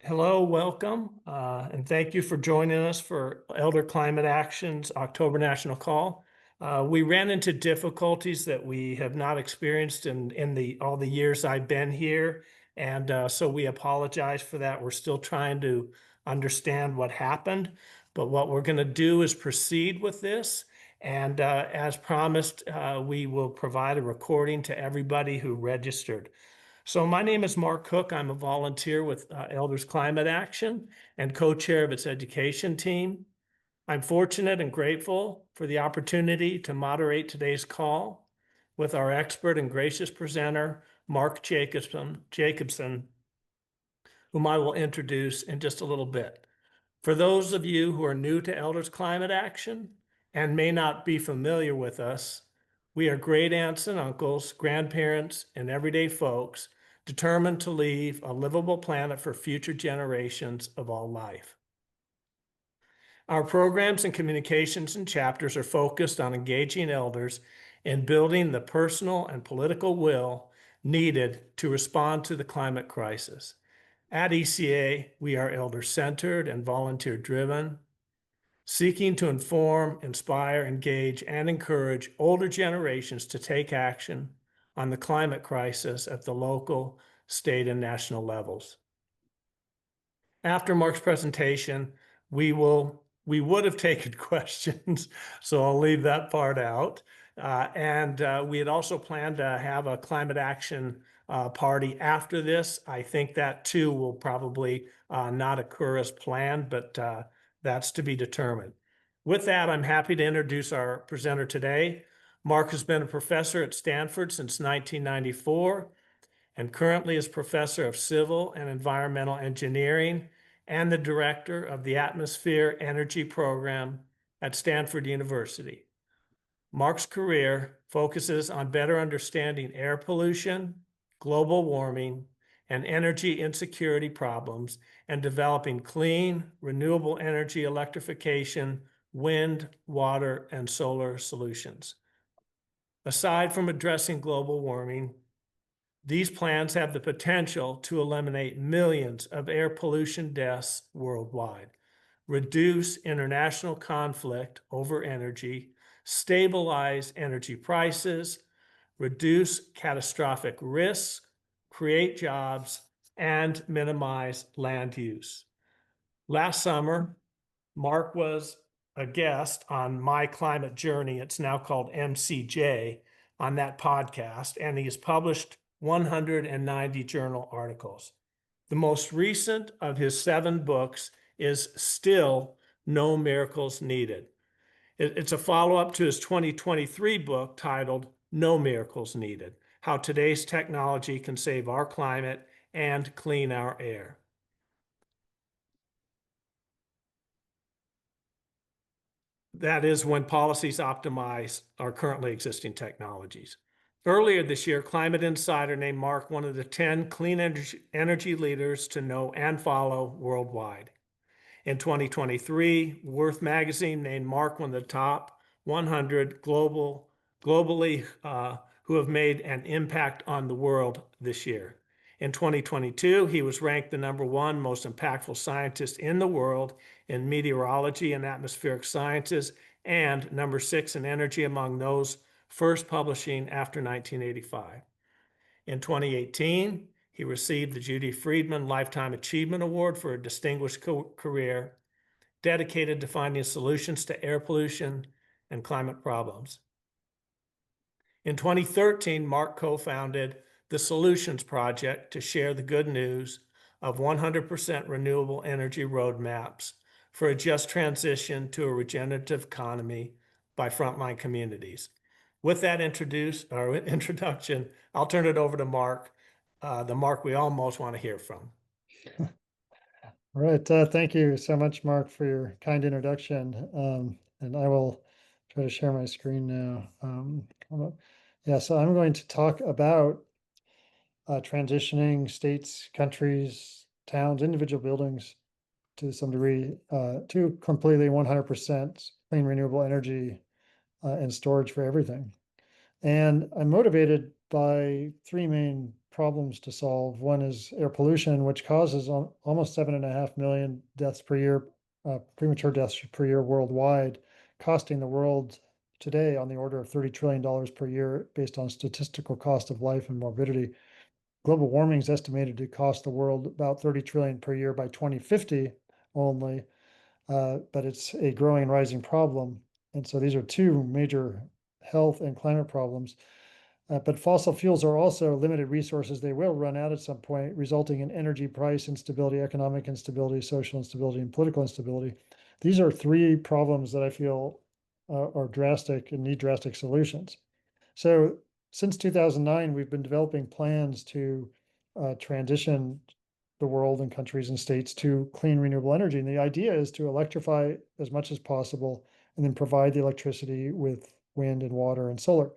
Hello, welcome, and thank you for joining us for Elder Climate Action's October National Call. We ran into difficulties that we have not experienced in all the years I've been here, and so we apologize for that. We're still trying to understand what happened, but what we're going to do is proceed with this, and as promised, we will provide a recording to everybody who registered. So my name is Mark Cook. I'm a volunteer with Elders Climate Action and co-chair of its education team. I'm fortunate and grateful for the opportunity to moderate today's call with our expert and gracious presenter, Mark Jacobson, whom I will introduce in just a little bit. For those of you who are new to Elders Climate Action and may not be familiar with us, we are great aunts and uncles, grandparents, and everyday folks determined to leave a livable planet for future generations of all life. Our programs and communications and chapters are focused on engaging elders in building the personal and political will needed to respond to the climate crisis. At ECA, we are elder-centered and volunteer-driven, seeking to inform, inspire, engage, and encourage older generations to take action on the climate crisis at the local, state, and national levels. After Mark's presentation, we would have taken questions, so I'll leave that part out. We had also planned to have a climate action party after this. I think that too will probably not occur as planned, but that's to be determined. With that, I'm happy to introduce our presenter today. Mark has been a professor at Stanford since 1994 and currently is professor of civil and environmental engineering and the director of the Atmosphere Energy Program at Stanford University. Mark's career focuses on better understanding air pollution, global warming, and energy insecurity problems and developing clean, renewable energy electrification, wind, water, and solar solutions. Aside from addressing global warming, these plans have the potential to eliminate millions of air pollution deaths worldwide, reduce international conflict over energy, stabilize energy prices, reduce catastrophic risks, create jobs, and minimize land use. Last summer, Mark was a guest on My Climate Journey. It's now called MCJ on that podcast, and he has published 190 journal articles. The most recent of his 7 books is Still No Miracles Needed. It's a follow-up to his 2023 book titled No Miracles Needed: How Today's Technology Can Save Our Climate and Clean Our Air. That is when policies optimize our currently existing technologies. Earlier this year, Climate Insider named Mark one of the 10 clean energy leaders to know and follow worldwide. In 2023, Worth magazine named Mark one of the top 100 globally who have made an impact on the world this year. In 2022, he was ranked the #1 most impactful scientist in the world in meteorology and atmospheric sciences, and #6 in energy among those first publishing after 1985. In 2018, he received the Judy Friedman Lifetime Achievement Award for a distinguished career dedicated to finding solutions to air pollution and climate problems. In 2013, Mark co-founded the Solutions Project to share the good news of 100% renewable energy roadmaps for a just transition to a regenerative economy by frontline communities. With that introduction, I'll turn it over to Mark, the Mark we all most want to hear from. All right. Thank you so much, Mark, for your kind introduction. And I will try to share my screen now. Hold on. Yeah, so I'm going to talk about transitioning states, countries, towns, individual buildings to some degree to completely 100% clean renewable energy and storage for everything. And I'm motivated by 3 main problems to solve. One is air pollution, which causes almost 7.5 million deaths per year, premature deaths per year worldwide, costing the world today on the order of $30 trillion per year based on statistical cost of life and morbidity. Global warming is estimated to cost the world about 30 trillion per year by 2050 only, but it's a growing and rising problem. And so these are two major health and climate problems. But fossil fuels are also limited resources. They will run out at some point, resulting in energy price instability, economic instability, social instability, and political instability. These are three problems that I feel are drastic and need drastic solutions. So since 2009, we've been developing plans to transition the world and countries and states to clean renewable energy. And the idea is to electrify as much as possible and then provide the electricity with wind and water and solar.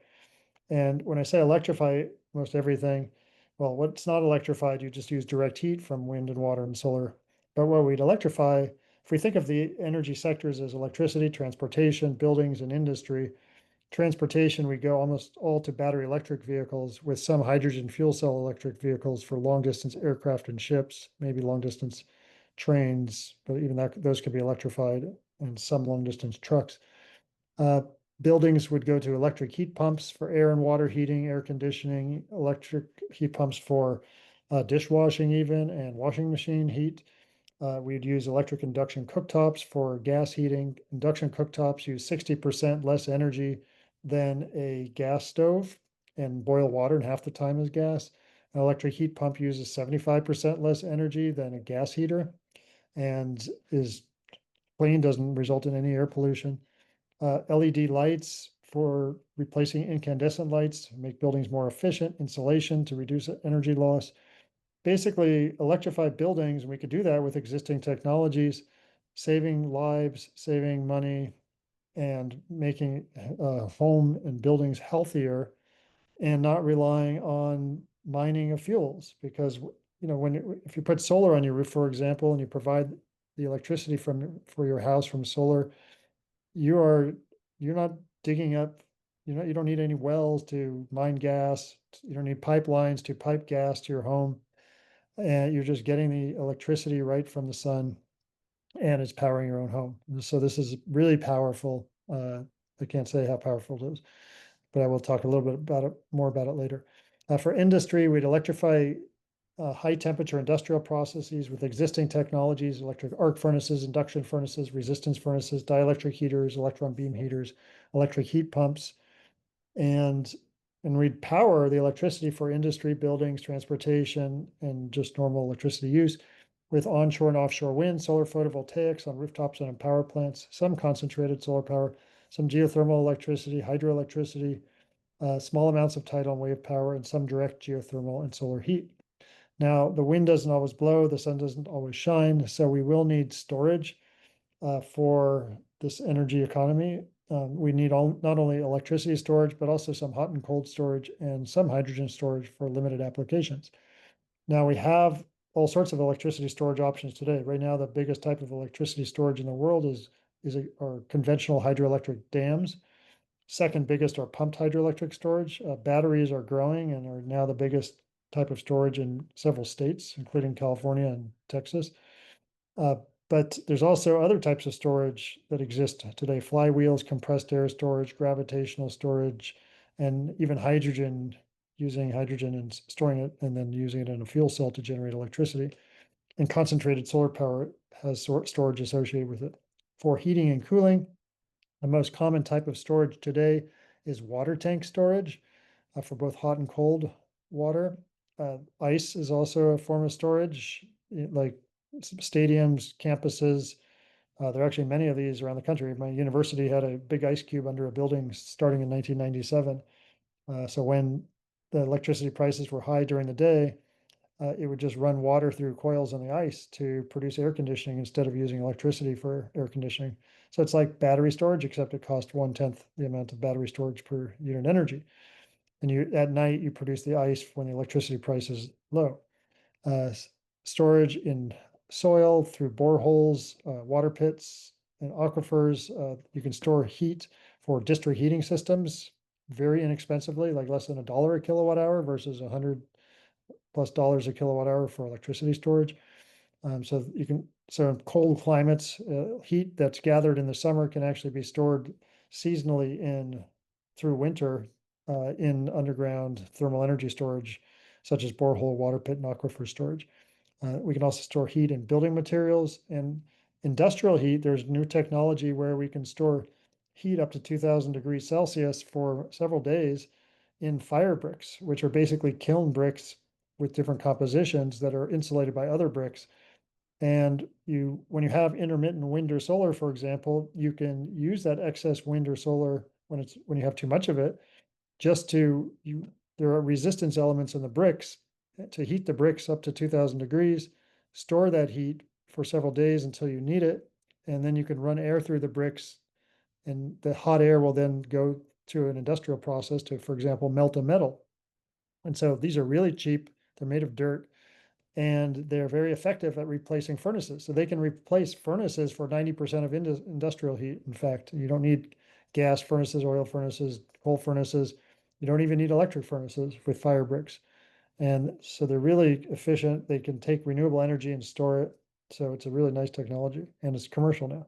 And when I say electrify most everything, well, what's not electrified, you just use direct heat from wind and water and solar. But what we'd electrify, if we think of the energy sectors as electricity, transportation, buildings, and industry, transportation, we go almost all to battery electric vehicles with some hydrogen fuel cell electric vehicles for long distance aircraft and ships, maybe long distance trains, but even that, those could be electrified, and some long distance trucks. Buildings would go to electric heat pumps for air and water heating, air conditioning, electric heat pumps for dishwashing even, and washing machine heat. We'd use electric induction cooktops for gas heating. Induction cooktops use 60% less energy than a gas stove and boil water in half the time as gas. An electric heat pump uses 75% less energy than a gas heater and is clean, doesn't result in any air pollution. LED lights for replacing incandescent lights to make buildings more efficient, insulation to reduce energy loss. Basically, electrify buildings, and we could do that with existing technologies, saving lives, saving money, and making home and buildings healthier, and not relying on mining of fuels. Because if you put solar on your roof, for example, and you provide the electricity for your house from solar, you're not digging up, you don't need any wells to mine gas, you don't need pipelines to pipe gas to your home, and you're just getting the electricity right from the sun, and it's powering your own home. And so this is really powerful. I can't say how powerful it is, but I will talk a little bit more about it later. For industry, we'd electrify high temperature industrial processes with existing technologies, electric arc furnaces, induction furnaces, resistance furnaces, dielectric heaters, electron beam heaters, electric heat pumps, and we'd power the electricity for industry, buildings, transportation, and just normal electricity use with onshore and offshore wind, solar photovoltaics on rooftops and in power plants, some concentrated solar power, some geothermal electricity, hydroelectricity, small amounts of tidal and wave power, and some direct geothermal and solar heat. Now, the wind doesn't always blow, the sun doesn't always shine, so we will need storage for this energy economy. We need not only electricity storage, but also some hot and cold storage and some hydrogen storage for limited applications. Now, we have all sorts of electricity storage options today. Right now, the biggest type of electricity storage in the world are conventional hydroelectric dams. Second biggest are pumped hydroelectric storage. Batteries are growing and are now the biggest type of storage in several states, including California and Texas. But there's also other types of storage that exist today: flywheels, compressed air storage, gravitational storage, and even hydrogen, using hydrogen and storing it and then using it in a fuel cell to generate electricity. And concentrated solar power has storage associated with it. For heating and cooling, the most common type of storage today is water tank storage for both hot and cold water. Ice is also a form of storage, like stadiums, campuses. There are actually many of these around the country. My university had a big ice cube under a building starting in 1997. So when the electricity prices were high during the day, it would just run water through coils on the ice to produce air conditioning instead of using electricity for air conditioning. So it's like battery storage, except it costs 1/10 the amount of battery storage per unit energy. And at night, you produce the ice when the electricity price is low. Storage in soil through boreholes, water pits, and aquifers. You can store heat for district heating systems very inexpensively, like less than $1 a kilowatt hour versus 100 plus dollars a kilowatt hour for electricity storage. So in cold climates, heat that's gathered in the summer can actually be stored seasonally through winter in underground thermal energy storage, such as borehole, water pit, and aquifer storage. We can also store heat in building materials and industrial heat. There's new technology where we can store heat up to 2000 degrees Celsius for several days in fire bricks, which are basically kiln bricks with different compositions that are insulated by other bricks. And when you have intermittent wind or solar, for example, you can use that excess wind or solar when you have too much of it, there are resistance elements in the bricks to heat the bricks up to 2000 degrees, store that heat for several days until you need it, and then you can run air through the bricks, and the hot air will then go to an industrial process to, for example, melt a metal. And so these are really cheap. They're made of dirt, and they're very effective at replacing furnaces. So they can replace furnaces for 90% of industrial heat. In fact, you don't need gas furnaces, oil furnaces, coal furnaces. You don't even need electric furnaces with fire bricks. And so they're really efficient. They can take renewable energy and store it. So it's a really nice technology, and it's commercial now.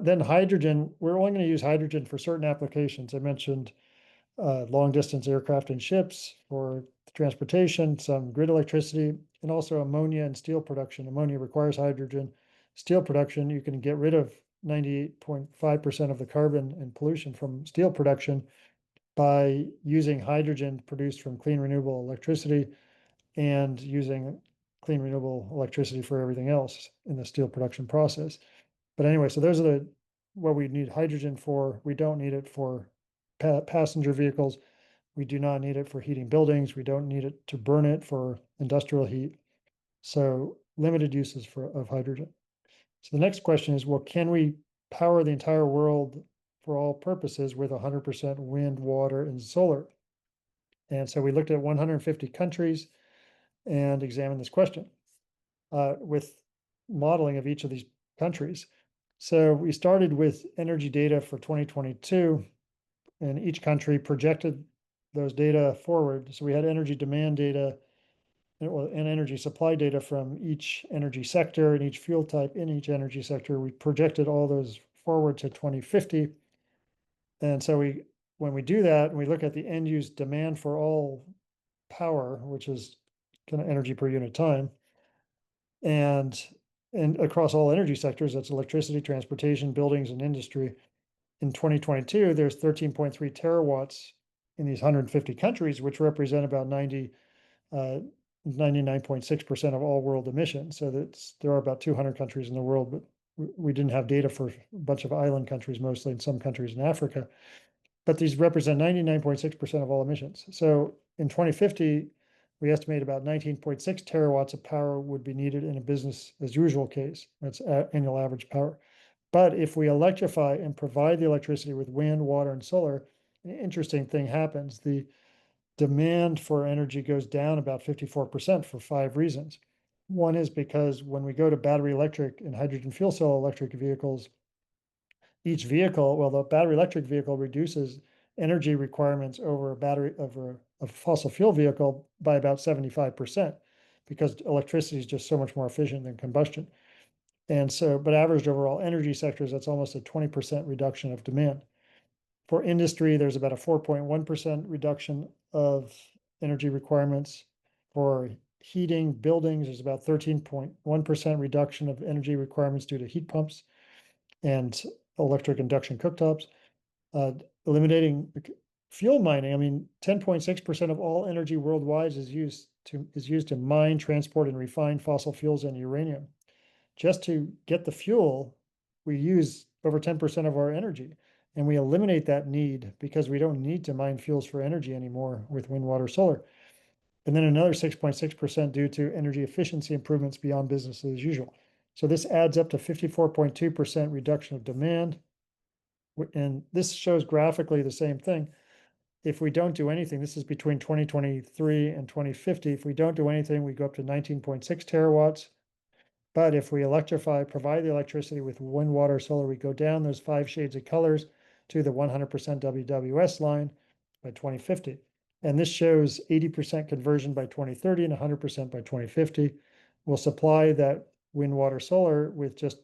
Then hydrogen, we're only going to use hydrogen for certain applications. I mentioned long distance aircraft and ships for transportation, some grid electricity, and also ammonia and steel production. Ammonia requires hydrogen. Steel production, you can get rid of 98.5% of the carbon and pollution from steel production by using hydrogen produced from clean renewable electricity and using clean renewable electricity for everything else in the steel production process. But anyway, so those are what we need hydrogen for. We don't need it for passenger vehicles. We do not need it for heating buildings. We don't need it to burn it for industrial heat. So limited uses of hydrogen. So the next question is, well, can we power the entire world for all purposes with 100% wind, water, and solar? And so we looked at 150 countries and examined this question with modeling of each of these countries. So we started with energy data for 2022, and each country projected those data forward. So we had energy demand data and energy supply data from each energy sector and each fuel type in each energy sector. We projected all those forward to 2050. And so when we do that, and we look at the end use demand for all power, which is kind of energy per unit time, and across all energy sectors, that's electricity, transportation, buildings, and industry. In 2022, there's 13.3 terawatts in these 150 countries, which represent about 99.6% of all world emissions. So there are about 200 countries in the world, but we didn't have data for a bunch of island countries, mostly, in some countries in Africa. But these represent 99.6% of all emissions. So in 2050, we estimate about 19.6 terawatts of power would be needed in a business as usual case. That's annual average power. But if we electrify and provide the electricity with wind, water, and solar, an interesting thing happens. The demand for energy goes down about 54% for 5 reasons. One is because when we go to battery electric and hydrogen fuel cell electric vehicles, each vehicle, well, the battery electric vehicle reduces energy requirements over a fossil fuel vehicle by about 75%, because electricity is just so much more efficient than combustion. And so, but averaged over all energy sectors, that's almost a 20% reduction of demand. For industry, there's about a 4.1% reduction of energy requirements. For heating buildings, there's about 13.1% reduction of energy requirements due to heat pumps and electric induction cooktops. Eliminating fuel mining. I mean, 10.6% of all energy worldwide is used to mine, transport, and refine fossil fuels and uranium. Just to get the fuel, we use over 10% of our energy, and we eliminate that need because we don't need to mine fuels for energy anymore with wind, water, solar. And then another 6.6% due to energy efficiency improvements beyond business as usual. So this adds up to 54.2% reduction of demand. And this shows graphically the same thing. If we don't do anything, this is between 2023 and 2050. If we don't do anything, we go up to 19.6 terawatts. But if we electrify, provide the electricity with wind, water, solar, we go down those 5 shades of colors to the 100% WWS line by 2050. And this shows 80% conversion by 2030 and 100% by 2050. We'll supply that wind, water, solar with just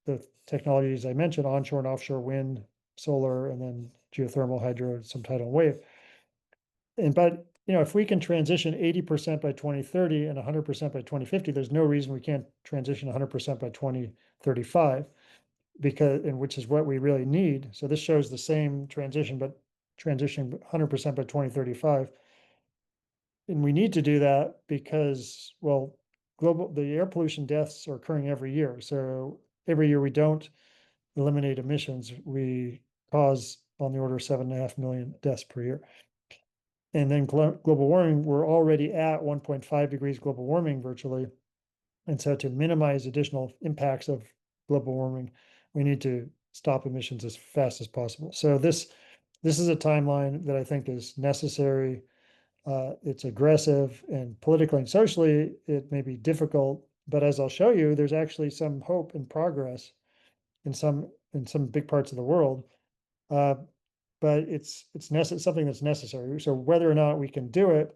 the technologies I mentioned, onshore and offshore wind, solar, and then geothermal, hydro, some tidal and wave. But if we can transition 80% by 2030 and 100% by 2050, there's no reason we can't transition 100% by 2035, which is what we really need. So this shows the same transition, but transitioning 100% by 2035. And we need to do that because, well, the air pollution deaths are occurring every year. So every year we don't eliminate emissions, we cause on the order of 7.5 million deaths per year. And then global warming, we're already at 1.5 degrees global warming virtually. And so to minimize additional impacts of global warming, we need to stop emissions as fast as possible. So this is a timeline that I think is necessary. It's aggressive, and politically and socially, it may be difficult. But as I'll show you, there's actually some hope and progress in some big parts of the world. But it's something that's necessary. So whether or not we can do it,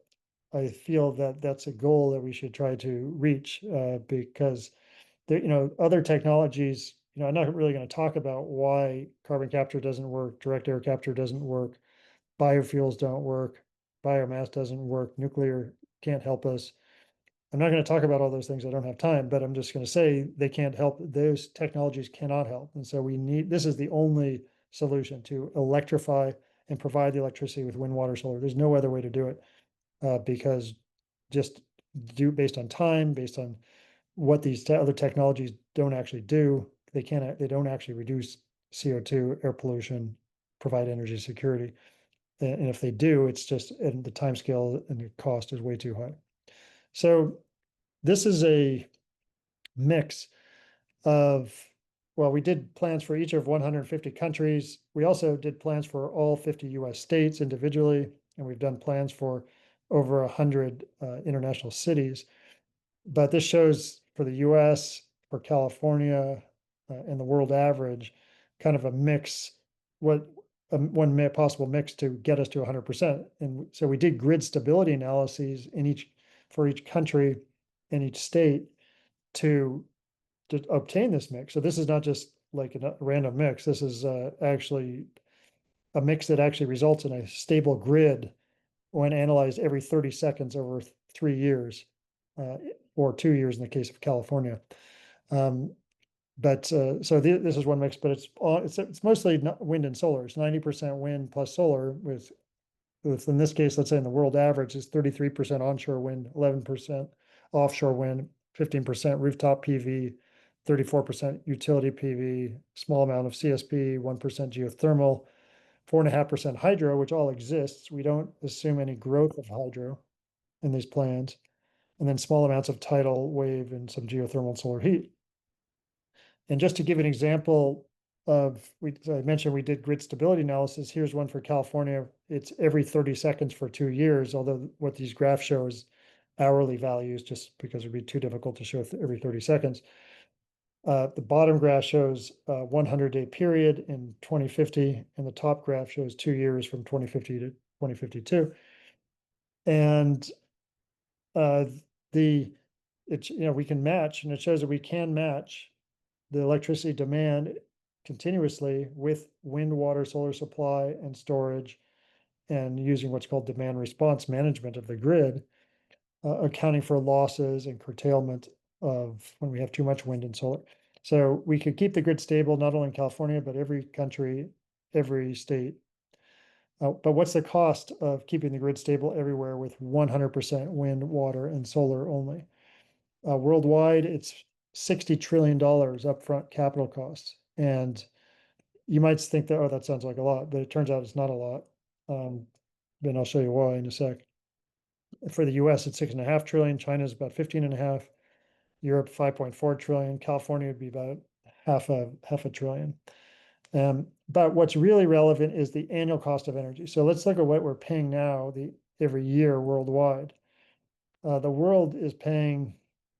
I feel that that's a goal that we should try to reach, because there, other technologies, I'm not really going to talk about why carbon capture doesn't work, direct air capture doesn't work, biofuels don't work, biomass doesn't work, nuclear can't help us. I'm not going to talk about all those things. I don't have time, but I'm just going to say they can't help. Those technologies cannot help. And so this is the only solution to electrify and provide the electricity with wind, water, solar. There's no other way to do it, because just based on time, based on what these other technologies don't actually do, they don't actually reduce CO2, air pollution, provide energy security. And if they do, it's just, and the time scale and the cost is way too high. So this is a mix of, well, we did plans for each of 150 countries. We also did plans for all 50 US states individually, and we've done plans for over 100 international cities. But this shows for the US, for California, and the world average, kind of a mix, one possible mix to get us to 100%. And so we did grid stability analyses for each country in each state to obtain this mix. So this is not just like a random mix. This is actually a mix that actually results in a stable grid when analyzed every 30 seconds over 3 years, or 2 years in the case of California. But so this is one mix, but it's mostly wind and solar. It's 90% wind plus solar with in this case, let's say in the world average is 33% onshore wind, 11% offshore wind, 15% rooftop PV, 34% utility PV, small amount of CSP, 1% geothermal, 4.5% hydro, which all exists. We don't assume any growth of hydro in these plans, and then small amounts of tidal wave and some geothermal and solar heat. And just to give an example of, I mentioned we did grid stability analysis. Here's one for California. It's every 30 seconds for 2 years, although what these graphs show is hourly values, just because it'd be too difficult to show every 30 seconds. The bottom graph shows a 100-day period in 2050, and the top graph shows 2 years from 2050 to 2052. And we can match, and it shows that we can match the electricity demand continuously with wind, water, solar supply and storage, and using what's called demand response management of the grid, accounting for losses and curtailment of when we have too much wind and solar. So we could keep the grid stable, not only in California, but every country, every state. But what's the cost of keeping the grid stable everywhere with 100% wind, water, and solar only? Worldwide, it's $60 trillion upfront capital costs. And you might think that, oh, that sounds like a lot, but it turns out it's not a lot. Then I'll show you why in a sec. For the US, it's 6.5 trillion. China's about 15.5. Europe, 5.4 trillion. California would be about half a trillion. But what's really relevant is the annual cost of energy. So let's look at what we're paying now every year worldwide. The world is paying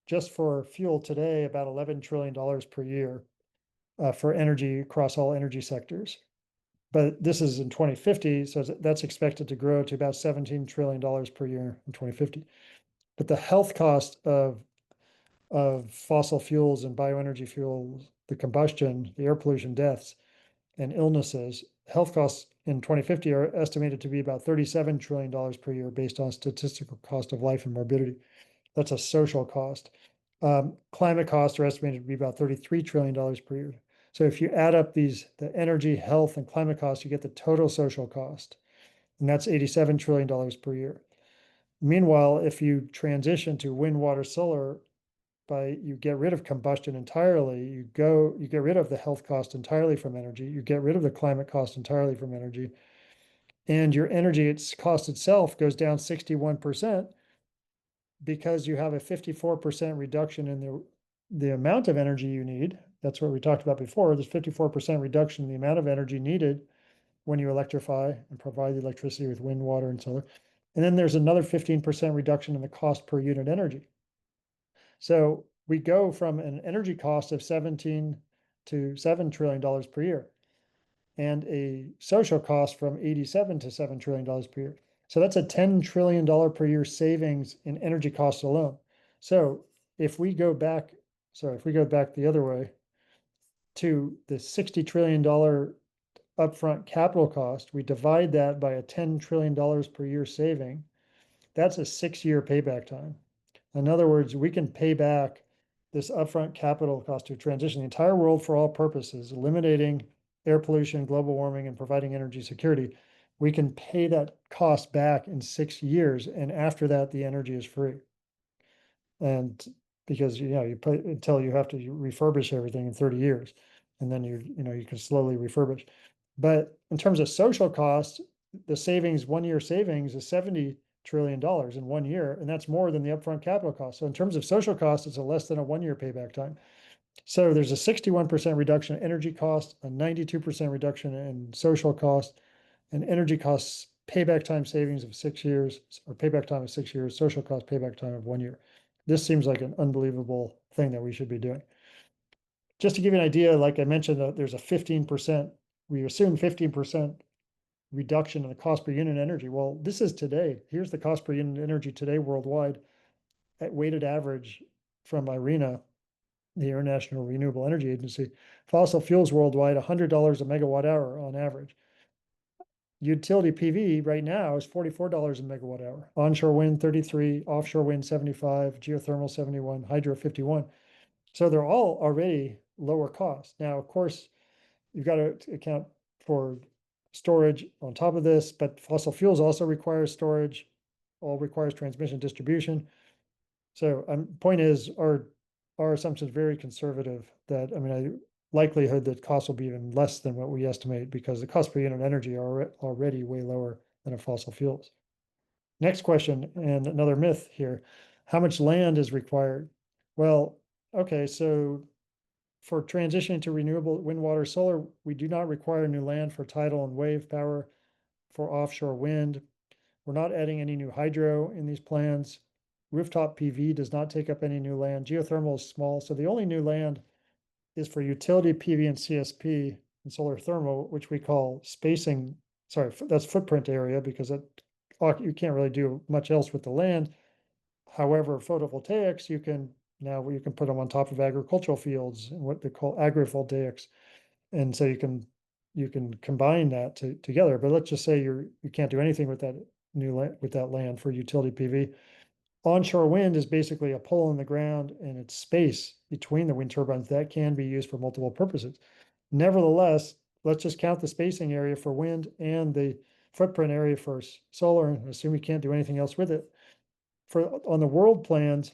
just for fuel today about $11 trillion per year for energy across all energy sectors. but this is in 2050, so that's expected to grow to about $17 trillion per year in 2050. But the health cost of fossil fuels and bioenergy fuels, the combustion, the air pollution deaths, and illnesses, health costs in 2050 are estimated to be about $37 trillion per year based on statistical cost of life and morbidity. That's a social cost. Climate costs are estimated to be about $33 trillion per year. So if you add up the energy, health, and climate costs, you get the total social cost, and that's $87 trillion per year. Meanwhile, if you transition to wind, water, solar, you get rid of combustion entirely, you get rid of the health cost entirely from energy, you get rid of the climate cost entirely from energy, and your energy cost itself goes down 61% because you have a 54% reduction in the amount of energy you need. That's what we talked about before. There's 54% reduction in the amount of energy needed when you electrify and provide the electricity with wind, water, and solar. And then there's another 15% reduction in the cost per unit energy. So we go from an energy cost of 17 to $7 trillion per year, and a social cost from 87 to $7 trillion per year. So that's a $10 trillion per year savings in energy costs alone. So if we go back the other way to the $60 trillion upfront capital cost, we divide that by a $10 trillion per year saving. That's a 6-year payback time. In other words, we can pay back this upfront capital cost to transition the entire world for all purposes, eliminating air pollution, global warming, and providing energy security. We can pay that cost back in 6 years, and after that, the energy is free. And because you put until you have to refurbish everything in 30 years, and then you can slowly refurbish. But in terms of social costs, the savings, 1-year savings, is $70 trillion in 1 year, and that's more than the upfront capital cost. So in terms of social costs, it's a less than a 1-year payback time. So there's a 61% reduction in energy cost, a 92% reduction in social cost, and energy costs payback time savings of 6 years, or payback time of 6 years, social cost payback time of 1 year. This seems like an unbelievable thing that we should be doing. Just to give you an idea, like I mentioned, there's a 15%, we assume 15% reduction in the cost per unit energy. Well, this is today. Here's the cost per unit energy today worldwide at weighted average from IRENA, the International Renewable Energy Agency. Fossil fuels worldwide, $100 a megawatt hour on average. Utility PV right now is $44 a megawatt hour. Onshore wind 33, offshore wind 75, geothermal 71, hydro 51. So they're all already lower cost. Now, of course, you've got to account for storage on top of this, but fossil fuels also requires storage, all requires transmission distribution. So point is, our assumption is very conservative that, likelihood that costs will be even less than what we estimate because the cost per unit energy are already way lower than of fossil fuels. Next question, and another myth here. How much land is required? Well, okay, so for transitioning to renewable wind, water, solar, we do not require new land for tidal and wave power for offshore wind. We're not adding any new hydro in these plans. Rooftop PV does not take up any new land. Geothermal is small, so the only new land is for utility PV and CSP and solar thermal, which we call spacing. Sorry, that's footprint area because you can't really do much else with the land. However, photovoltaics, you can put them on top of agricultural fields, what they call agrivoltaics. And so you can combine that together. But let's just say you can't do anything with that land for utility PV. Onshore wind is basically a pole in the ground, and it's space between the wind turbines that can be used for multiple purposes. Nevertheless, let's just count the spacing area for wind and the footprint area for solar and assume you can't do anything else with it. On the world plans,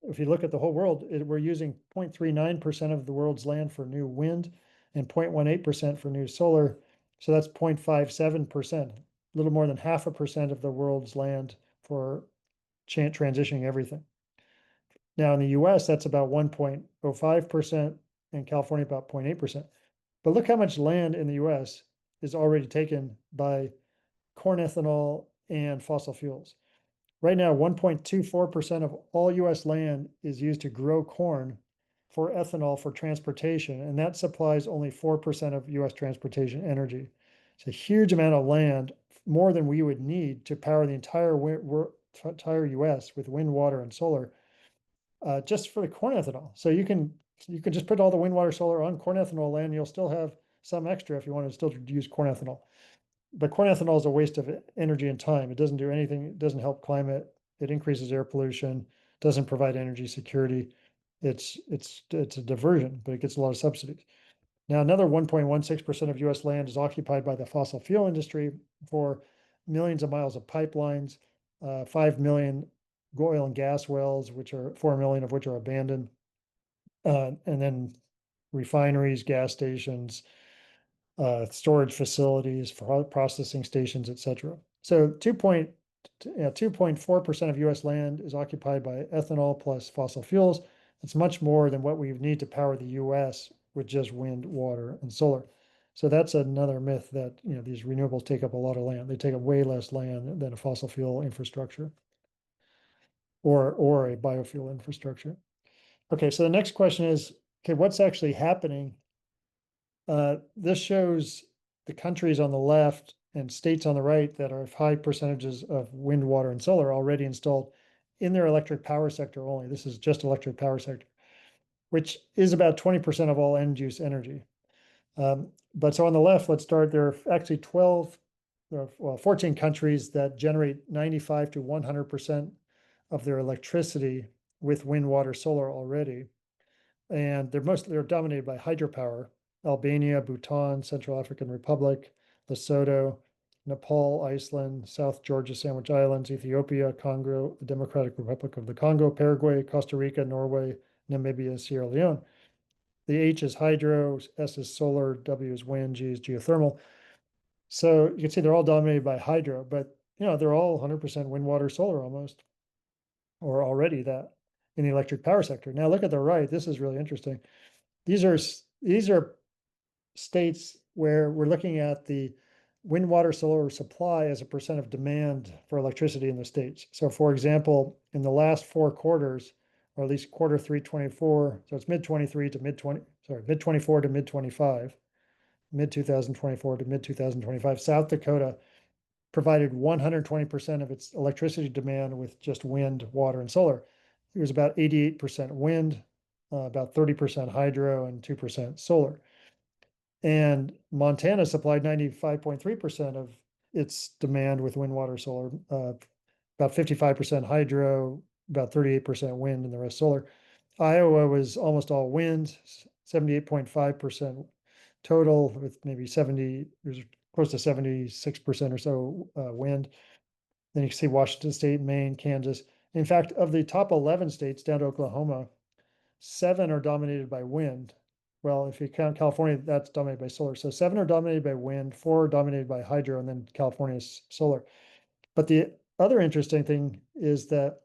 if you look at the whole world, we're using 0.39% of the world's land for new wind and 0.18% for new solar. So that's 0.57%, a little more than 0.5% of the world's land for transitioning everything. Now in the US, that's about 1.05%, and California about 0.8%. But look how much land in the US is already taken by corn ethanol and fossil fuels. Right now, 1.24% of all US land is used to grow corn for ethanol for transportation, and that supplies only 4% of US transportation energy. It's a huge amount of land, more than we would need to power the entire US with wind, water, and solar, just for the corn ethanol. So you can just put all the wind, water, solar on corn ethanol land. You'll still have some extra if you want to still use corn ethanol. But corn ethanol is a waste of energy and time. It doesn't do anything. It doesn't help climate. It increases air pollution. Doesn't provide energy security. It's a diversion, but it gets a lot of subsidies. Now, another 1.16% of US land is occupied by the fossil fuel industry for millions of miles of pipelines, 5 million oil and gas wells, which are 4 million of which are abandoned, and then refineries, gas stations, storage facilities, processing stations, etc. So 2.4% of US land is occupied by ethanol plus fossil fuels. It's much more than what we need to power the US with just wind, water, and solar. So that's another myth that these renewables take up a lot of land. They take up way less land than a fossil fuel infrastructure or a biofuel infrastructure. Okay, so the next question is, okay, what's actually happening? This shows the countries on the left and states on the right that are high percentages of wind, water, and solar already installed in their electric power sector only. This is just electric power sector, which is about 20% of all end use energy. But so on the left, let's start. There are actually 14 countries that generate 95 to 100% of their electricity with wind, water, solar already. And they're dominated by hydropower. Albania, Bhutan, Central African Republic, Lesotho, Nepal, Iceland, South Georgia Sandwich Islands, Ethiopia, Congo, the Democratic Republic of the Congo, Paraguay, Costa Rica, Norway, Namibia, Sierra Leone. The H is hydro, S is solar, W is wind, G is geothermal. So you can see they're all dominated by hydro, but they're all 100% wind, water, solar almost, or already that in the electric power sector. Now look at the right. This is really interesting. These are states where we're looking at the wind, water, solar supply as a percent of demand for electricity in the states. So for example, in the last 4 quarters, or at least quarter 3 24, so it's mid 23 to mid 24 to mid 25, mid 2024 to mid 2025, South Dakota provided 120% of its electricity demand with just wind, water, and solar. It was about 88% wind, about 30% hydro, and 2% solar. And Montana supplied 95.3% of its demand with wind, water, solar, about 55% hydro, about 38% wind, and the rest solar. Iowa was almost all wind, 78.5% total, with maybe close to 76% or so wind. Then you can see Washington State, Maine, Kansas. In fact, of the top 11 states down to Oklahoma, 7 are dominated by wind. Well, if you count California, that's dominated by solar. So 7 are dominated by wind, 4 are dominated by hydro, and then California is solar. But the other interesting thing is that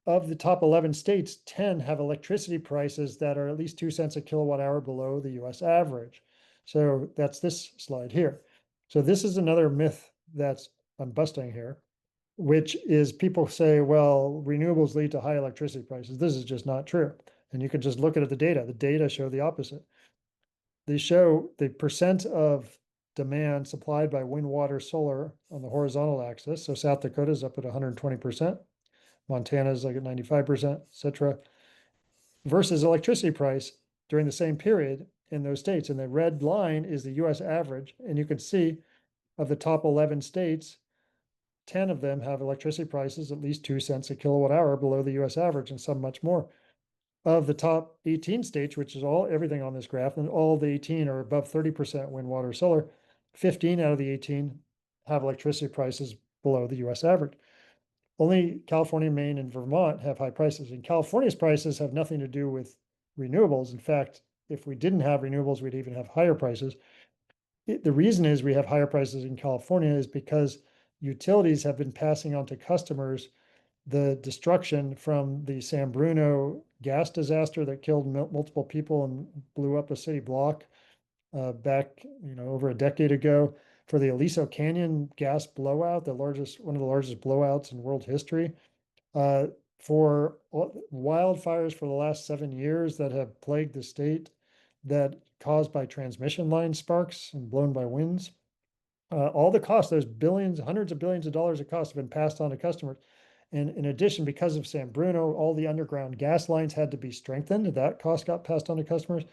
of the top 11 states, 10 have electricity prices that are at least 2 cents a kilowatt hour below the US average. So that's this slide here. So this is another myth that's I'm busting here, which is people say, well, renewables lead to high electricity prices. This is just not true. And you can just look at the data. The data show the opposite. They show the percent of demand supplied by wind, water, solar on the horizontal axis. So South Dakota is up at 120%. Montana is like at 95%, etc. Versus electricity price during the same period in those states. And the red line is the US average. And you can see of the top 11 states, 10 of them have electricity prices at least 2 cents a kilowatt hour below the US average, and some much more. Of the top 18 states, which is everything on this graph, and all the 18 are above 30% wind, water, solar, 15 out of the 18 have electricity prices below the US average. Only California, Maine, and Vermont have high prices. And California's prices have nothing to do with renewables. In fact, if we didn't have renewables, we'd even have higher prices. The reason is we have higher prices in California is because utilities have been passing on to customers the destruction from the San Bruno gas disaster that killed multiple people and blew up a city block back, over a decade ago, for the Aliso Canyon gas blowout, one of the largest blowouts in world history. for wildfires for the last 7 years that have plagued the state, that caused by transmission line sparks and blown by winds. All the costs, those billions, hundreds of billions of dollars of costs have been passed on to customers. And in addition, because of San Bruno, all the underground gas lines had to be strengthened. That cost got passed on to customers.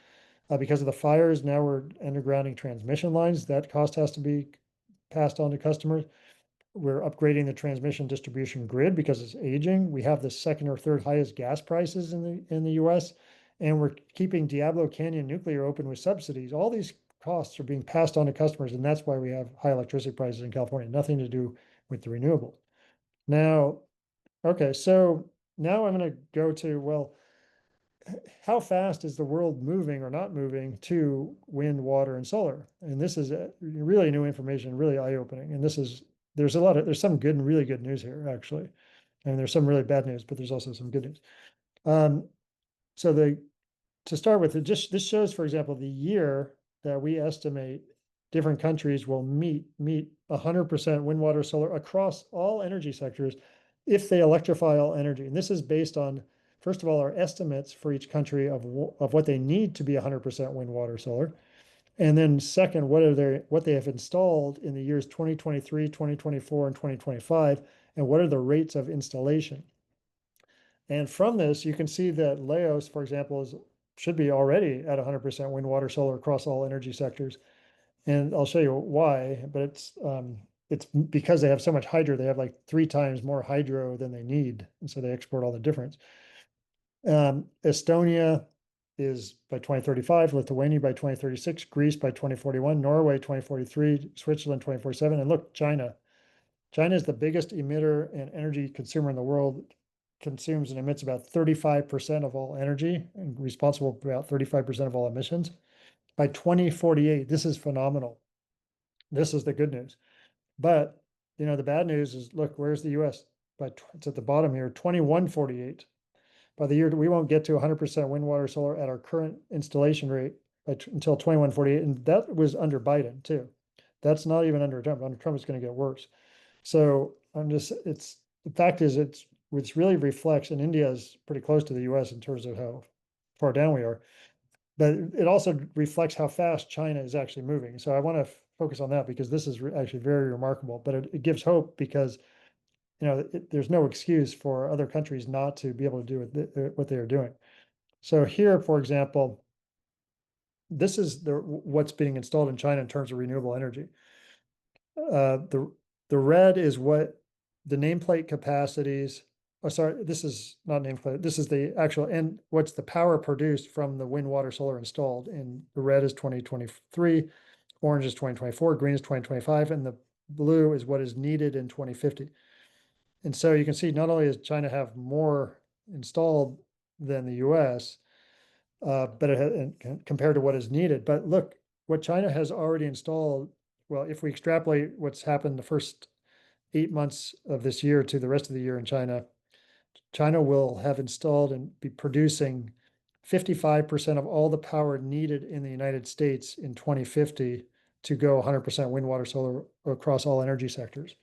Because of the fires, now we're undergrounding transmission lines. That cost has to be passed on to customers. We're upgrading the transmission distribution grid because it's aging. We have the second or third highest gas prices in the US, and we're keeping Diablo Canyon Nuclear open with subsidies. All these costs are being passed on to customers, and that's why we have high electricity prices in California. Nothing to do with the renewable. Now, okay, so now I'm going to go to, well, how fast is the world moving or not moving to wind, water, and solar? And this is really new information, really eye-opening. And there's some good and really good news here, actually. And there's some really bad news, but there's also some good news. So to start with, this shows, for example, the year that we estimate different countries will meet 100% wind, water, solar across all energy sectors if they electrify all energy. And this is based on, first of all, our estimates for each country of what they need to be 100% wind, water, solar. And then second, what they have installed in the years 2023, 2024, and 2025, and what are the rates of installation. And from this, you can see that Laos, for example, should be already at 100% wind, water, solar across all energy sectors. And I'll show you why, but it's because they have so much hydro. They have like 3 times more hydro than they need, and so they export all the difference. Estonia is by 2035, Lithuania by 2036, Greece by 2041, Norway 2043, Switzerland 2047, and look, China. China is the biggest emitter and energy consumer in the world, consumes and emits about 35% of all energy and responsible for about 35% of all emissions. By 2048, this is phenomenal. This is the good news. But, the bad news is, look, where's the US? It's at the bottom here, 2148. By the year, we won't get to 100% wind, water, solar at our current installation rate until 2148. And that was under Biden too. That's not even under Trump. Under Trump, it's going to get worse. So the fact is, which really reflects, and India is pretty close to the US in terms of how far down we are, but it also reflects how fast China is actually moving. So I want to focus on that because this is actually very remarkable, but it gives hope because there's no excuse for other countries not to be able to do what they are doing. So here, for example, this is what's being installed in China in terms of renewable energy. The red is what the nameplate capacities. Oh, sorry, this is not nameplate. This is the actual end. What's the power produced from the wind, water, solar installed? And the red is 2023, orange is 2024, green is 2025, and the blue is what is needed in 2050. And so you can see not only does China have more installed than the US, but compared to what is needed. But look, what China has already installed, well, if we extrapolate what's happened the first 8 months of this year to the rest of the year in China, China will have installed and be producing 55% of all the power needed in the United States in 2050 to go 100% wind, water, solar across all energy sectors.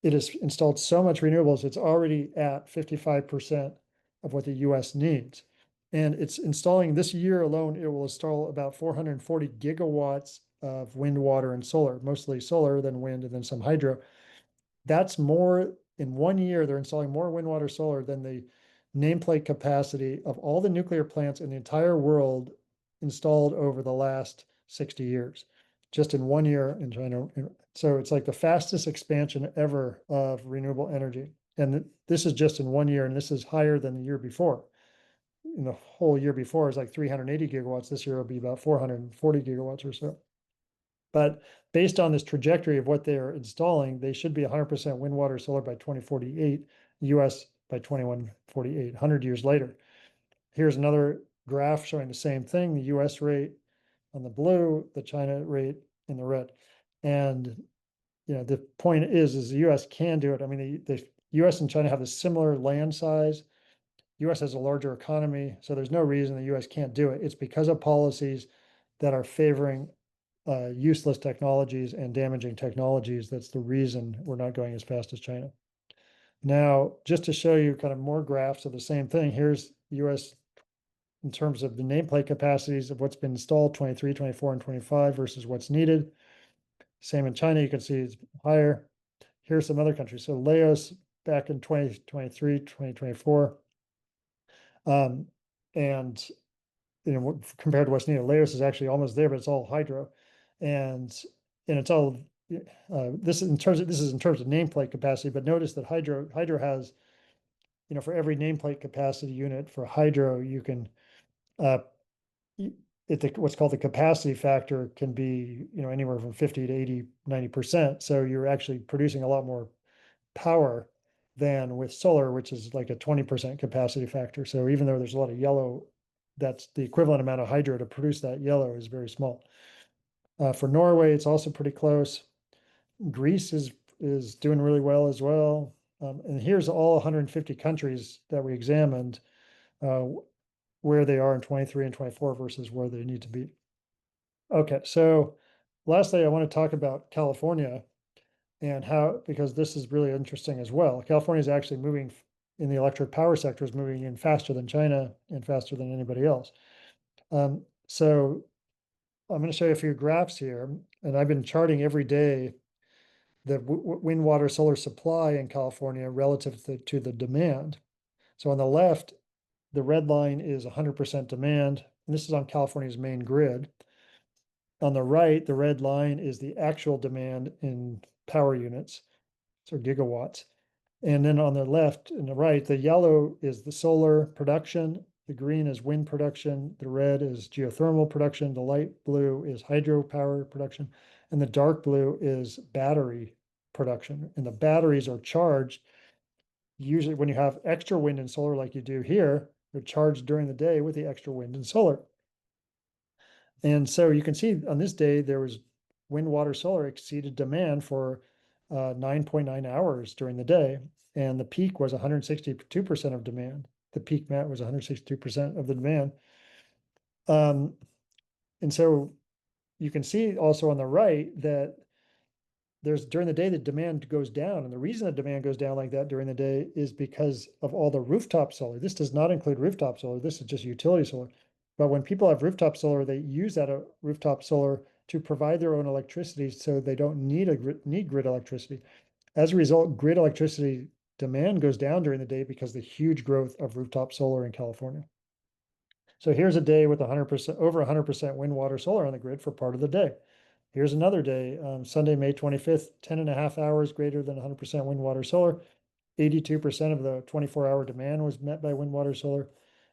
It has installed so much renewables, it's already at 55% of what the US needs. And it's installing this year alone, it will install about 440 gigawatts of wind, water, and solar, mostly solar than wind and then some hydro. That's more in 1 year, they're installing more wind, water, solar than the nameplate capacity of all the nuclear plants in the entire world installed over the last 60 years, just in 1 year in China. So it's like the fastest expansion ever of renewable energy. And this is just in 1 year, and this is higher than the year before. In the whole year before is like 380 gigawatts. This year will be about 440 gigawatts or so. But based on this trajectory of what they're installing, they should be 100% wind, water, solar by 2048, US by 2148, 100 years later. Here's another graph showing the same thing, the US rate on the blue, the China rate in the red. And the point is the US can do it. I mean, the US and China have a similar land size. US has a larger economy, so there's no reason the US can't do it. It's because of policies that are favoring useless technologies and damaging technologies. That's the reason we're not going as fast as China. Now, just to show you kind of more graphs of the same thing, here's US in terms of the nameplate capacities of what's been installed, 23, 24, and 25 versus what's needed. Same in China, you can see it's higher. Here's some other countries. So Laos back in 2023, 2024. And compared to what's needed, Laos is actually almost there, but it's all hydro. And it's all this is in terms of nameplate capacity, but notice that hydro has, for every nameplate capacity unit for hydro, you can what's called the capacity factor can be, anywhere from 50 to 80, 90%. So you're actually producing a lot more power than with solar, which is like a 20% capacity factor. So even though there's a lot of yellow, that's the equivalent amount of hydro to produce that yellow is very small. For Norway, it's also pretty close. Greece is doing really well as well. And here's all 150 countries that we examined, where they are in 23 and 24 versus where they need to be. Okay, so lastly, I want to talk about California and how, because this is really interesting as well. California is actually moving in the electric power sector, is moving in faster than China and faster than anybody else. So I'm going to show you a few graphs here, and I've been charting every day the wind, water, solar supply in California relative to the demand. So on the left, the red line is 100% demand, and this is on California's main grid. On the right, the red line is the actual demand in power units, so gigawatts. And then on the left and the right, the yellow is the solar production, the green is wind production, the red is geothermal production, the light blue is hydropower production, and the dark blue is battery production. And the batteries are charged usually when you have extra wind and solar like you do here, they're charged during the day with the extra wind and solar. And so you can see on this day, there was wind, water, solar exceeded demand for 9.9 hours during the day. And the peak was 162% of demand. The peak met was 162% of the demand. And so you can see also on the right that there's during the day, the demand goes down. And the reason the demand goes down like that during the day is because of all the rooftop solar. This does not include rooftop solar. This is just utility solar. But when people have rooftop solar, they use that rooftop solar to provide their own electricity, so they don't need grid electricity. As a result, grid electricity demand goes down during the day because of the huge growth of rooftop solar in California. So here's a day with 100%, over 100% wind, water, solar on the grid for part of the day. Here's another day, Sunday, May 25th, 10.5 hours greater than 100% wind, water, solar. 82% of the 24-hour demand was met by wind, water, solar,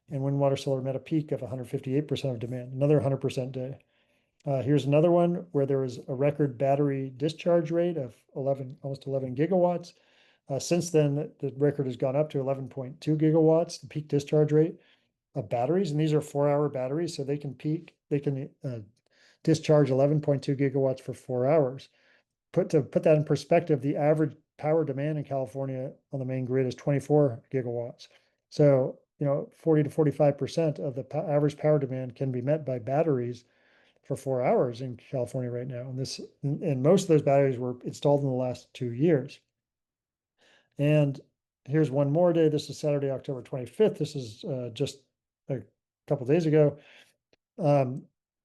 and wind, water, solar met a peak of 158% of demand, another 100% day. Here's another one where there was a record battery discharge rate of almost 11 gigawatts. Since then, the record has gone up to 11.2 gigawatts, the peak discharge rate of batteries. And these are 4-hour batteries, so they can discharge 11.2 gigawatts for 4 hours. To put that in perspective, the average power demand in California on the main grid is 24 gigawatts. So, 40 to 45% of the average power demand can be met by batteries for 4 hours in California right now. And most of those batteries were installed in the last 2 years. And here's one more day. This is Saturday, October 25th. This is just a couple days ago.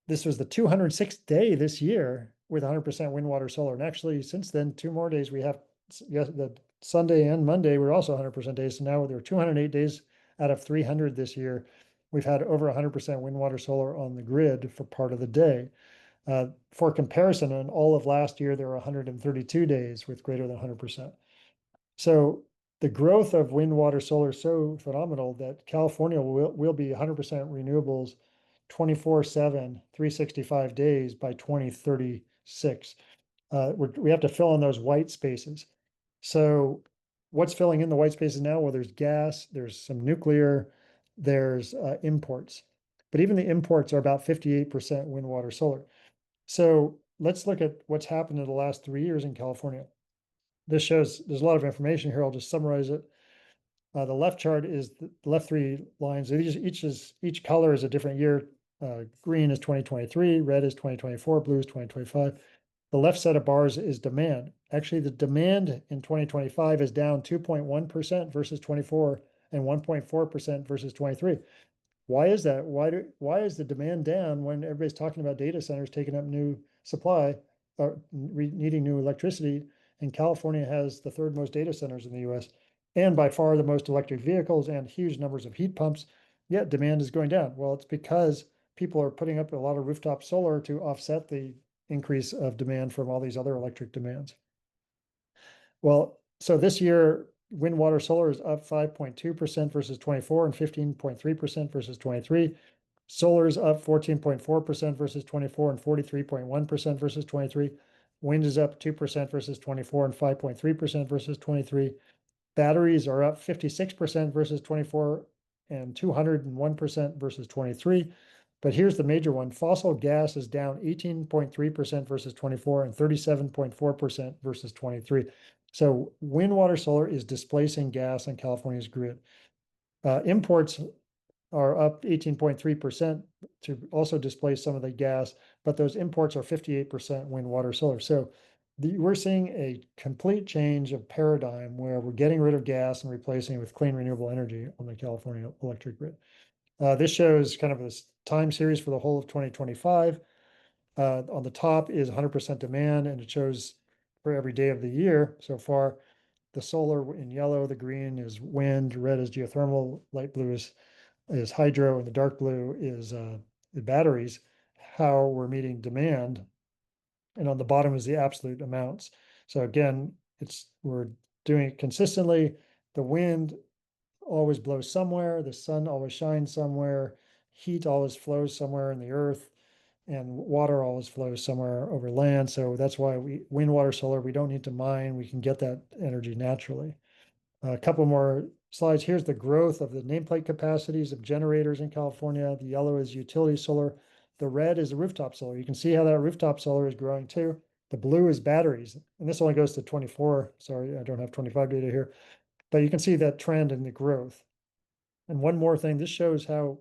This was the 206th day this year with 100% wind, water, solar. And actually, since then, 2 more days we have. The Sunday and Monday were also 100% days. So now there are 208 days out of 300 this year. We've had over 100% wind, water, solar on the grid for part of the day. For comparison, in all of last year, there were 132 days with greater than 100%. So the growth of wind, water, solar is so phenomenal that California will be 100% renewables 24/7, 365 days by 2036. We have to fill in those white spaces. So what's filling in the white spaces now? Well, there's gas, there's some nuclear, there's imports. But even the imports are about 58% wind, water, solar. So let's look at what's happened in the last 3 years in California. This shows, there's a lot of information here. I'll just summarize it. The left chart is the left 3 lines. Each color is a different year. Green is 2023, red is 2024, blue is 2025. The left set of bars is demand. Actually, the demand in 2025 is down 2.1% versus 24 and 1.4% versus 23. Why is that? Why is the demand down when everybody's talking about data centers taking up new supply or needing new electricity? And California has the third most data centers in the US and by far the most electric vehicles and huge numbers of heat pumps, yet demand is going down. Well, it's because people are putting up a lot of rooftop solar to offset the increase of demand from all these other electric demands. Well, so this year, wind, water, solar is up 5.2% versus 24 and 15.3% versus 23. Solar is up 14.4% versus 24 and 43.1% versus 23. Wind is up 2% versus 24 and 5.3% versus 23. Batteries are up 56% versus 24 and 201% versus 23. But here's the major one. Fossil gas is down 18.3% versus 24 and 37.4% versus 23. So wind, water, solar is displacing gas on California's grid. Imports are up 18.3% to also displace some of the gas, but those imports are 58% wind, water, solar. So we're seeing a complete change of paradigm where we're getting rid of gas and replacing it with clean renewable energy on the California electric grid. This shows kind of this time series for the whole of 2025. On the top is 100% demand, and it shows for every day of the year so far. The solar in yellow, the green is wind, red is geothermal, light blue is hydro, and the dark blue is the batteries, how we're meeting demand. And on the bottom is the absolute amounts. So again, we're doing it consistently. The wind always blows somewhere, the sun always shines somewhere, heat always flows somewhere in the earth, and water always flows somewhere over land. So that's why wind, water, solar, we don't need to mine, we can get that energy naturally. A couple more slides. Here's the growth of the nameplate capacities of generators in California. The yellow is utility solar. The red is the rooftop solar. You can see how that rooftop solar is growing too. The blue is batteries, and this only goes to 24. Sorry, I don't have 25 data here, but you can see that trend in the growth. And one more thing, this shows how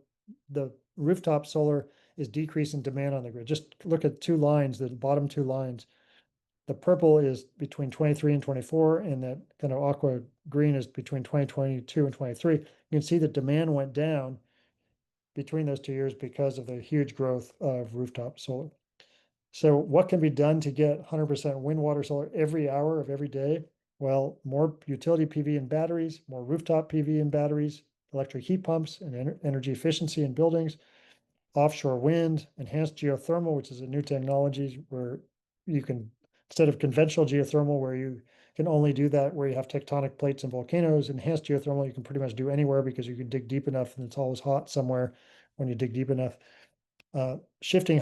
the rooftop solar is decreasing demand on the grid. Just look at two lines, the bottom two lines. The purple is between 23 and 24, and that kind of aqua green is between 2022 and 23. You can see the demand went down between those 2 years because of the huge growth of rooftop solar. So what can be done to get 100% wind, water, solar every hour of every day? Well, more utility PV and batteries, more rooftop PV and batteries, electric heat pumps and energy efficiency in buildings, offshore wind, enhanced geothermal, which is a new technology where you can, instead of conventional geothermal, where you can only do that where you have tectonic plates and volcanoes, enhanced geothermal, you can pretty much do anywhere because you can dig deep enough and it's always hot somewhere when you dig deep enough. Shifting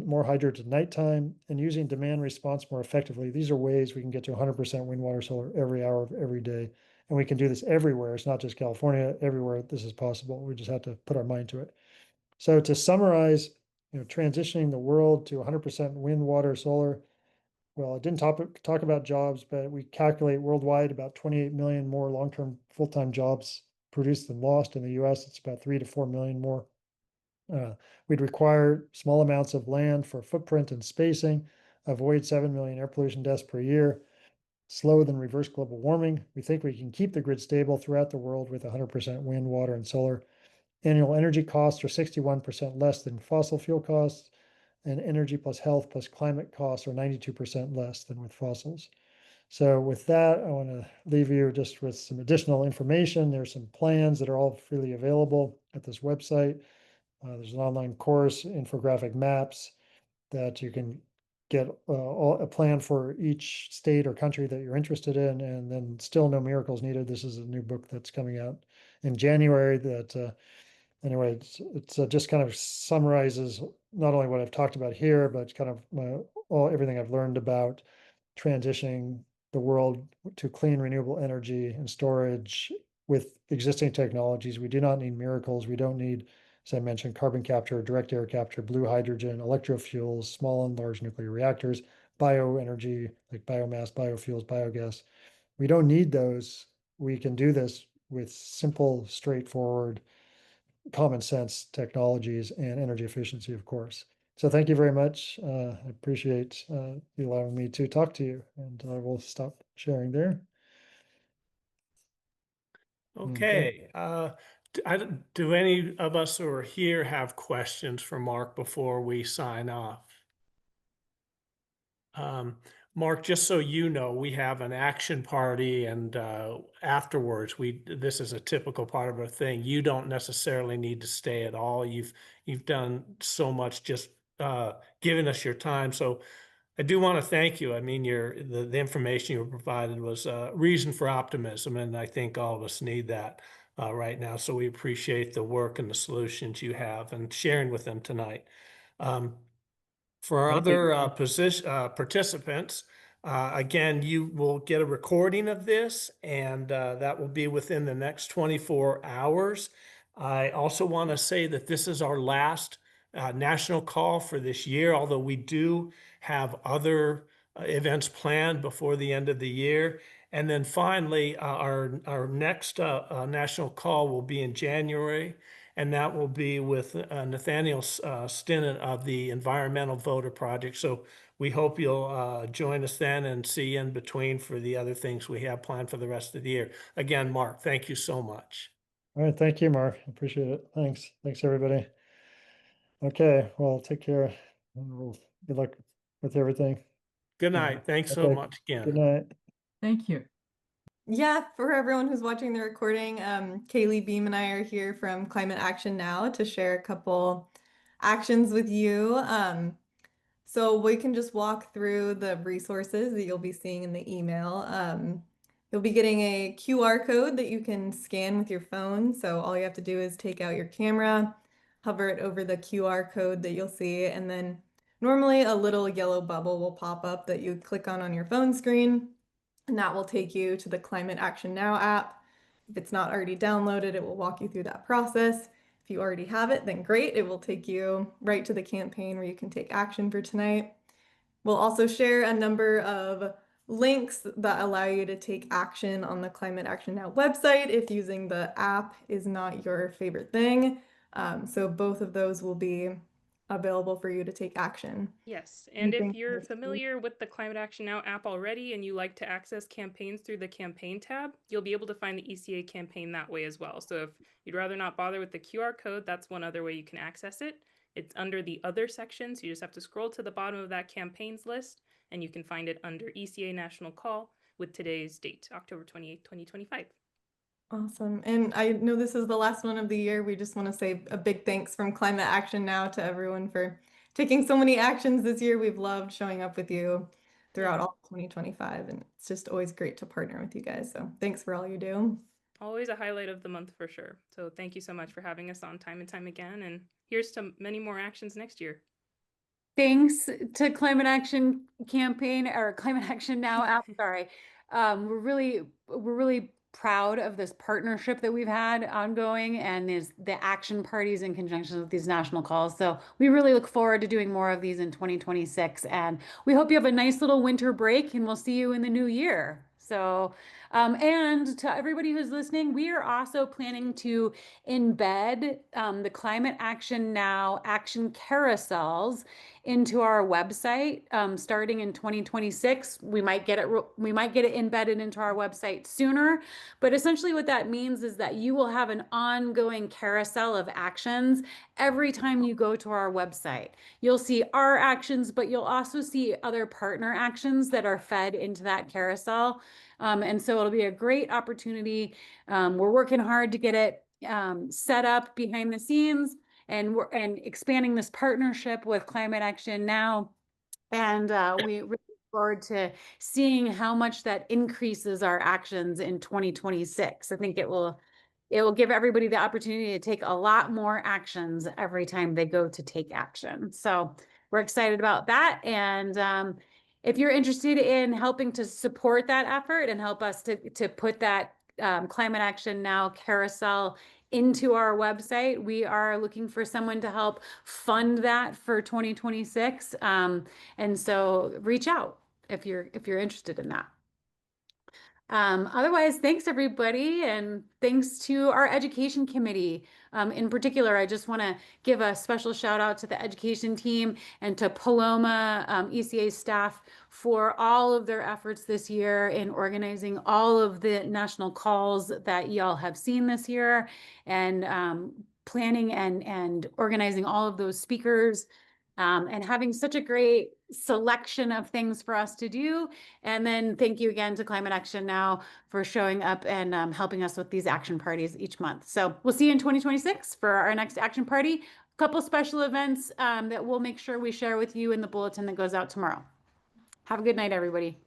more hydro to nighttime and using demand response more effectively. These are ways we can get to 100% wind, water, solar every hour of every day. And we can do this everywhere. It's not just California, everywhere this is possible. We just have to put our mind to it. So to summarize, transitioning the world to 100% wind, water, solar. Well, I didn't talk about jobs, but we calculate worldwide about 28 million more long-term full-time jobs produced than lost. In the US, it's about 3 to 4 million more. We'd require small amounts of land for footprint and spacing, avoid 7 million air pollution deaths per year, slower than reverse global warming. We think we can keep the grid stable throughout the world with 100% wind, water, and solar. Annual energy costs are 61% less than fossil fuel costs, and energy plus health plus climate costs are 92% less than with fossils. So with that, I want to leave you just with some additional information. There's some plans that are all freely available at this website. There's an online course, infographic maps that you can get a plan for each state or country that you're interested in, and then Still No Miracles Needed. This is a new book that's coming out in January that anyway, it's just kind of summarizes not only what I've talked about here, but kind of everything I've learned about transitioning the world to clean renewable energy and storage with existing technologies. We do not need miracles. We don't need, as I mentioned, carbon capture, direct air capture, blue hydrogen, electrofuels, small and large nuclear reactors, bioenergy like biomass, biofuels, biogas. We don't need those. We can do this with simple, straightforward, common sense technologies and energy efficiency, of course. So thank you very much. I appreciate you allowing me to talk to you, and I will stop sharing there. Okay. Okay. Do any of us who are here have questions for Mark before we sign off? Um, Mark, just so you know, we have an action party, and afterwards, this is a typical part of our thing. You don't necessarily need to stay at all. You've done so much, just giving us your time. So I do want to thank you. I mean, the information you provided was a reason for optimism, and I think all of us need that right now. So we appreciate the work and the solutions you have and sharing with them tonight. Um, for our Thank you. other participants, again, you will get a recording of this, and that will be within the next 24 hours. I also want to say that this is our last national call for this year, although we do have other events planned before the end of the year. And then finally, our next national call will be in January, and that will be with Nathaniel Stinnett of the Environmental Voter Project. So we hope you'll join us then and see you in between for the other things we have planned for the rest of the year. Again, Mark, thank you so much. All right. Thank you, Mark. I appreciate it. Thanks. Thanks, everybody. Okay. Well, take care. And good luck with everything. Good night. Thanks so Okay. much again. Good night. Thank you. Yeah, for everyone who's watching the recording, Kaylee Beam and I are here from Climate Action Now to share a couple actions with you. So we can just walk through the resources that you'll be seeing in the email. You'll be getting a QR code that you can scan with your phone. So all you have to do is take out your camera, hover it over the QR code that you'll see, and then normally a little yellow bubble will pop up that you click on your phone screen, and that will take you to the Climate Action Now app. If it's not already downloaded, it will walk you through that process. If you already have it, then great. It will take you right to the campaign where you can take action for tonight. We'll also share a number of links that allow you to take action on the Climate Action Now website if using the app is not your favorite thing. So both of those will be available for you to take action. Yes, and if Anything you're else? familiar with the Climate Action Now app already and you like to access campaigns through the campaign tab, you'll be able to find the ECA campaign that way as well. So if you'd rather not bother with the QR code, that's one other way you can access it. It's under the other section, so you just have to scroll to the bottom of that campaigns list and you can find it under ECA National Call with today's date, October 28th, 2025. Awesome. And I know this is the last one of the year. We just want to say a big thanks from Climate Action Now to everyone for taking so many actions this year. We've loved showing up with you throughout all 2025, and it's just always great to partner with you guys. So thanks for all you do. Always a highlight of the month for sure. So thank you so much for having us on time and time again. And here's to many more actions next year. Thanks to Climate Action Campaign or Climate Action Now app. Sorry. We're really proud of this partnership that we've had ongoing and is the action parties in conjunction with these national calls. So we really look forward to doing more of these in 2026. And we hope you have a nice little winter break and we'll see you in the new year. So, and to everybody who's listening, we are also planning to embed the Climate Action Now action carousels into our website starting in 2026. We might get it embedded into our website sooner, but essentially what that means is that you will have an ongoing carousel of actions every time you go to our website. You'll see our actions, but you'll also see other partner actions that are fed into that carousel. And so it'll be a great opportunity. We're working hard to get it set up behind the scenes, and expanding this partnership with Climate Action Now. And we really look forward to seeing how much that increases our actions in 2026. I think it will give everybody the opportunity to take a lot more actions every time they go to take action. So we're excited about that. And if you're interested in helping to support that effort and help us to put that Climate Action Now carousel into our website, we are looking for someone to help fund that for 2026. And so reach out if you're interested in that. Otherwise, thanks everybody, and thanks to our education committee. In particular, I just want to give a special shout out to the education team and to Paloma ECA staff for all of their efforts this year in organizing all of the national calls that y'all have seen this year, and planning and organizing all of those speakers. And having such a great selection of things for us to do. And then thank you again to Climate Action Now for showing up and helping us with these action parties each month. So we'll see you in 2026 for our next action party. A couple special events that we'll make sure we share with you in the bulletin that goes out tomorrow. Have a good night, everybody.